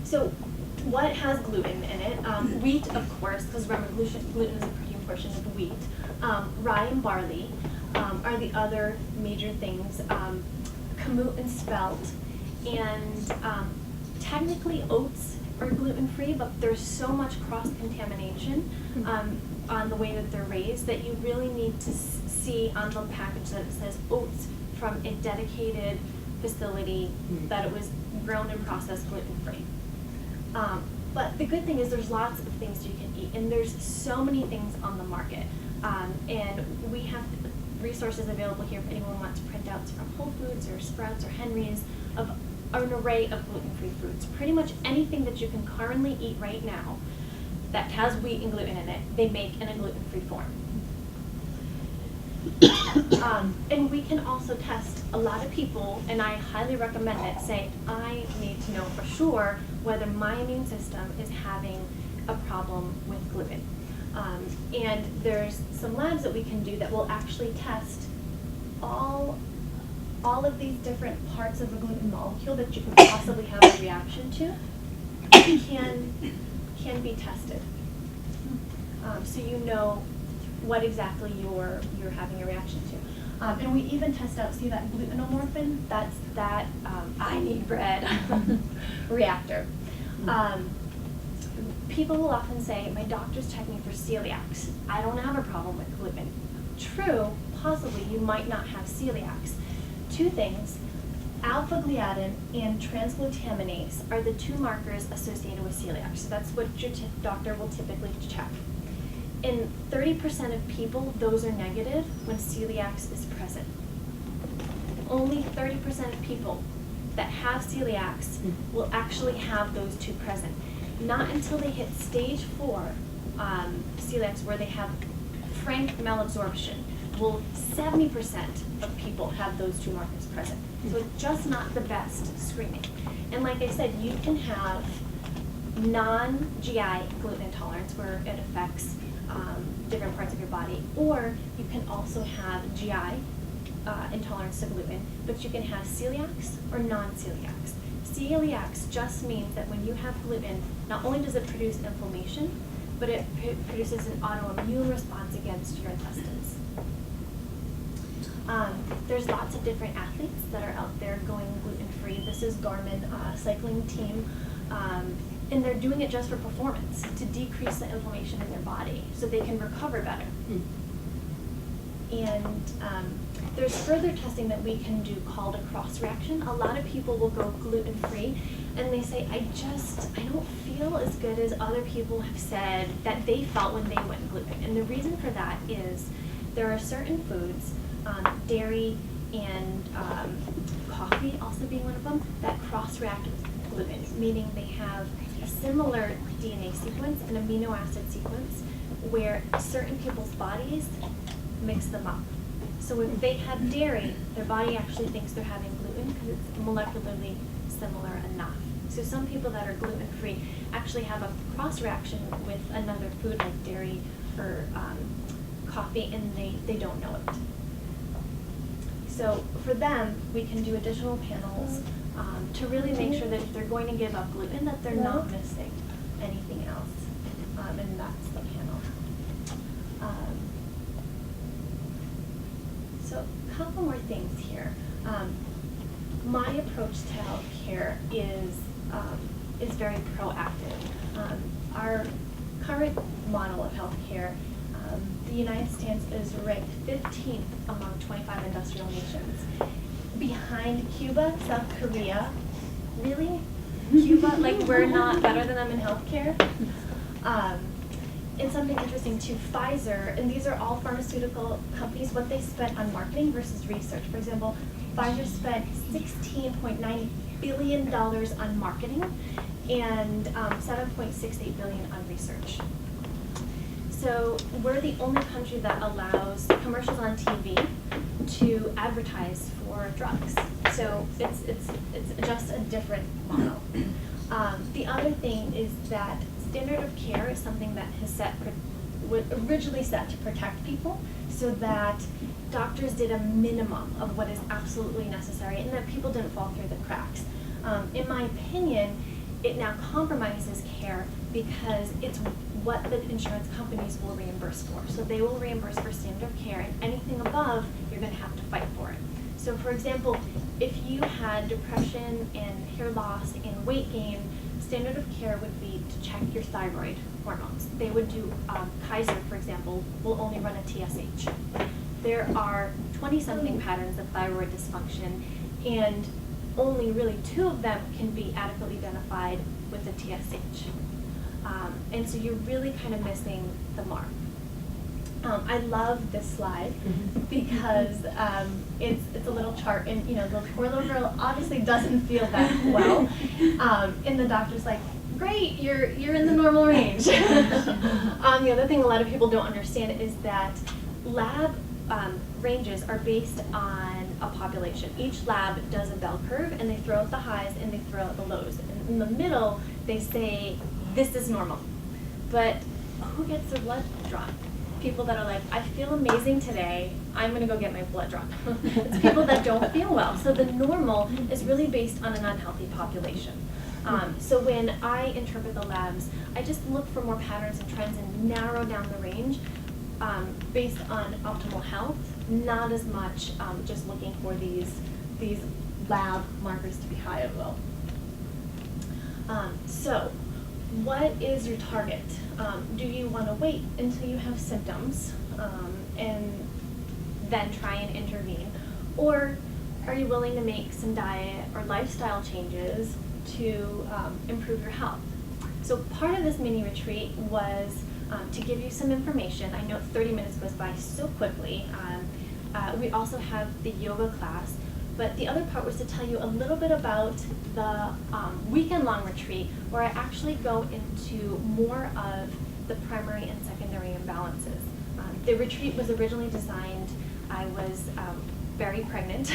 So what has gluten in it? Wheat, of course, because remember gluten is a protein portion of wheat. Rye and barley are the other major things. Kamut and spelt. And technically oats are gluten-free, but there's so much cross-contamination on the way that they're raised that you really need to see on the package that it says oats from a dedicated facility that it was grown and processed gluten-free. But the good thing is there's lots of things you can eat, and there's so many things on the market. And we have resources available here if anyone wants printouts from Whole Foods or Sprouts or Henry's of an array of gluten-free foods. Pretty much anything that you can currently eat right now that has wheat and gluten in it, they make in a gluten-free form. And we can also test a lot of people, and I highly recommend it, say, I need to know for sure whether my immune system is having a problem with gluten. And there's some labs that we can do that will actually test all of these different parts of a gluten molecule that you could possibly have a reaction to can be tested. So you know what exactly you're having a reaction to. And we even test out, see that glutenomorphin? That's that I need bread reactor. People will often say, my doctor's checking me for celiacs. I don't have a problem with gluten. True, possibly you might not have celiacs. Two things, alpha-gliadin and transglutaminase are the two markers associated with celiac. So that's what your doctor will typically check. In 30% of people, those are negative when celiac is present. Only 30% of people that have celiacs will actually have those two present. Not until they hit stage 4 celiacs where they have frank malabsorption will 70% of people have those two markers present. So it's just not the best screening. And like I said, you can have non-GI gluten intolerance where it affects different parts of your body, or you can also have GI intolerance to gluten, but you can have celiacs or non-celiacs. Celiacs just means that when you have gluten, not only does it produce inflammation, but it produces an autoimmune response against your intestines. There's lots of different athletes that are out there going gluten-free. This is Garmin cycling team, and they're doing it just for performance, to decrease the inflammation in their body so they can recover better. And there's further testing that we can do called a cross-reaction. A lot of people will go gluten-free, and they say, I don't feel as good as other people have said that they felt when they went gluten. And the reason for that is there are certain foods, dairy and coffee also being one of them, that cross-react with gluten, meaning they have a similar DNA sequence, an amino acid sequence, where certain people's bodies mix them up. So if they have dairy, their body actually thinks they're having gluten because it's molecularly similar enough. So some people that are gluten-free actually have a cross-reaction with another food like dairy or coffee, and they don't know it. So for them, we can do additional panels to really make sure that if they're going to give up gluten, that they're not missing anything else. And that's the panel. So a couple more things here. My approach to healthcare is very proactive. Our current model of healthcare, the United States is ranked 15th among 25 industrial nations, behind Cuba, South Korea. Really? Cuba? Like we're not better than them in healthcare? And something interesting too, Pfizer, and these are all pharmaceutical companies, what they spent on marketing versus research. For example, Pfizer spent $16.9 billion on marketing and $7.68 billion on research. So we're the only country that allows commercials on TV to advertise for drugs. So it's just a different model. The other thing is that standard of care is something that was originally set to protect people, so that doctors did a minimum of what is absolutely necessary and that people didn't fall through the cracks. In my opinion, it now compromises care because it's what the insurance companies will reimburse for. So they will reimburse for standard of care, and anything above, you're going to have to fight for it. So for example, if you had depression and hair loss and weight gain, standard of care would be to check your thyroid hormones. They would do, Kaiser, for example, will only run a TSH. There are 20-something patterns of thyroid dysfunction, and only really 2 of them can be adequately identified with a TSH. And so you're really kind of missing the mark. I love this slide because it's a little chart, and the poor little girl obviously doesn't feel that well, and the doctor's like, great, you're in the normal range. The other thing a lot of people don't understand is that lab ranges are based on a population. Each lab does a bell curve, and they throw out the highs and they throw out the lows. And in the middle, they say, this is normal. But who gets their blood drawn? People that are like, I feel amazing today, I'm going to go get my blood drawn. It's people that don't feel well. So the normal is really based on an unhealthy population. So when I interpret the labs, I just look for more patterns and trends and narrow down the range based on optimal health, not as much just looking for these lab markers to be high or low. So what is your target? Do you want to wait until you have symptoms and then try and intervene? Or are you willing to make some diet or lifestyle changes to improve your health? So part of this mini retreat was to give you some information. I know 30 minutes goes by so quickly. We also have the yoga class, but the other part was to tell you a little bit about the weekend-long retreat, where I actually go into more of the primary and secondary imbalances. The retreat was originally designed, I was very pregnant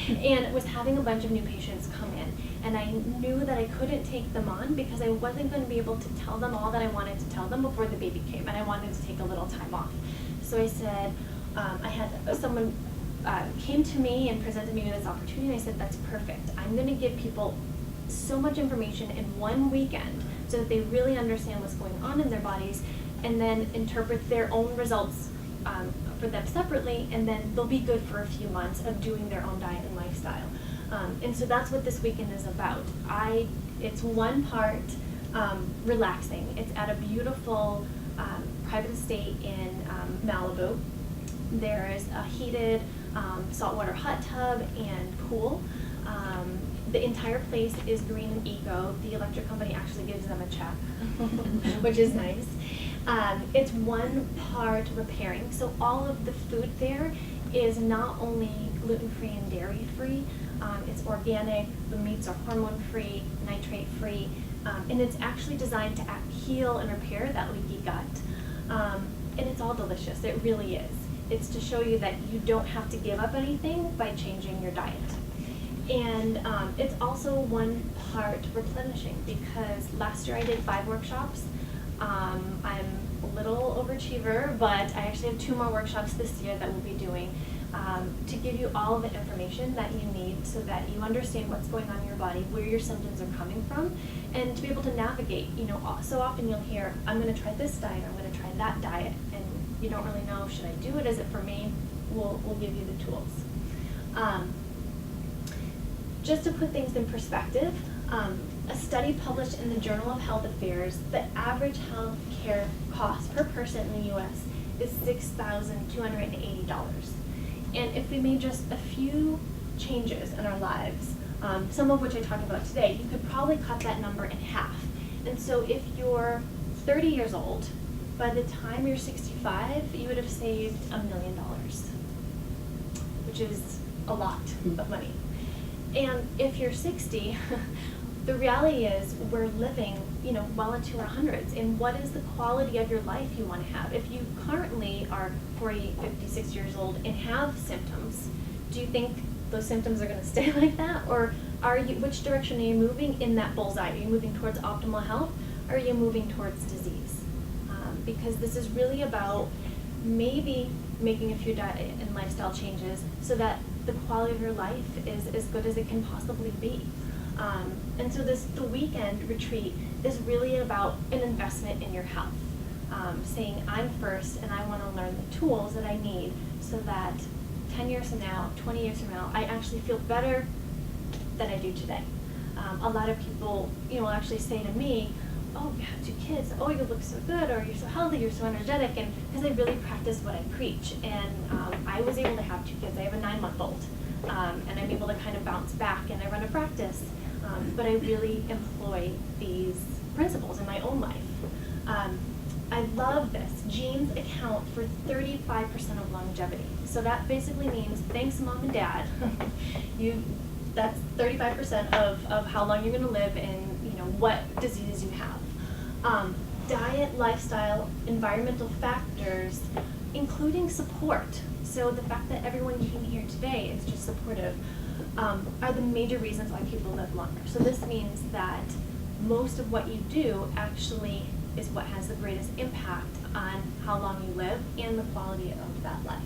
and was having a bunch of new patients come in, and I knew that I couldn't take them on because I wasn't going to be able to tell them all that I wanted to tell them before the baby came, and I wanted to take a little time off. So I said, I had someone came to me and presented me with this opportunity, and I said, that's perfect. I'm going to give people so much information in one weekend so that they really understand what's going on in their bodies, and then interpret their own results for them separately, and then they'll be good for a few months of doing their own diet and lifestyle. And so that's what this weekend is about. It's one part relaxing. It's at a beautiful private estate in Malibu. There is a heated saltwater hot tub and pool. The entire place is green and eco. The electric company actually gives them a check, which is nice. It's one part repairing. So all of the food there is not only gluten-free and dairy-free, it's organic, the meats are hormone-free, nitrate-free, and it's actually designed to heal and repair that leaky gut. And it's all delicious, it really is. It's to show you that you don't have to give up anything by changing your diet. And it's also one part replenishing, because last year I did 5 workshops. I'm a little overachiever, but I actually have 2 more workshops this year that we'll be doing to give you all of the information that you need so that you understand what's going on in your body, where your symptoms are coming from, and to be able to navigate. So often you'll hear, I'm going to try this diet, I'm going to try that diet, and you don't really know, should I do it, is it for me? We'll give you the tools. Just to put things in perspective, a study published in the Journal of Health Affairs, the average health care cost per person in the U.S. is $6,280. And if we made just a few changes in our lives, some of which I talked about today, you could probably cut that number in half. And so if you're 30 years old, by the time you're 65, you would have saved $1 million, which is a lot of money. And if you're 60, the reality is we're living, well into our hundreds. And what is the quality of your life you want to have? If you currently are 40, 50, 60 years old and have symptoms, do you think those symptoms are going to stay like that? Or which direction are you moving in that bullseye? Are you moving towards optimal health, or are you moving towards disease? Because this is really about maybe making a few diet and lifestyle changes so that the quality of your life is as good as it can possibly be. And so the weekend retreat is really about an investment in your health. Saying I'm first and I want to learn the tools that I need so that 10 years from now, 20 years from now, I actually feel better than I do today. A lot of people, will actually say to me, oh, you have 2 kids, oh, you look so good, or you're so healthy, you're so energetic, and because I really practice what I preach. And I was able to have 2 kids. I have a 9-month-old, and I'm able to kind of bounce back, and I run a practice. But I really employ these principles in my own life. I love this. Genes account for 35% of longevity. So that basically means, thanks mom and dad, that's 35% of how long you're going to live and what diseases you have. Diet, lifestyle, environmental factors, including support. So the fact that everyone came here today is just supportive, are the major reasons why people live longer. So this means that most of what you do actually is what has the greatest impact on how long you live and the quality of that life.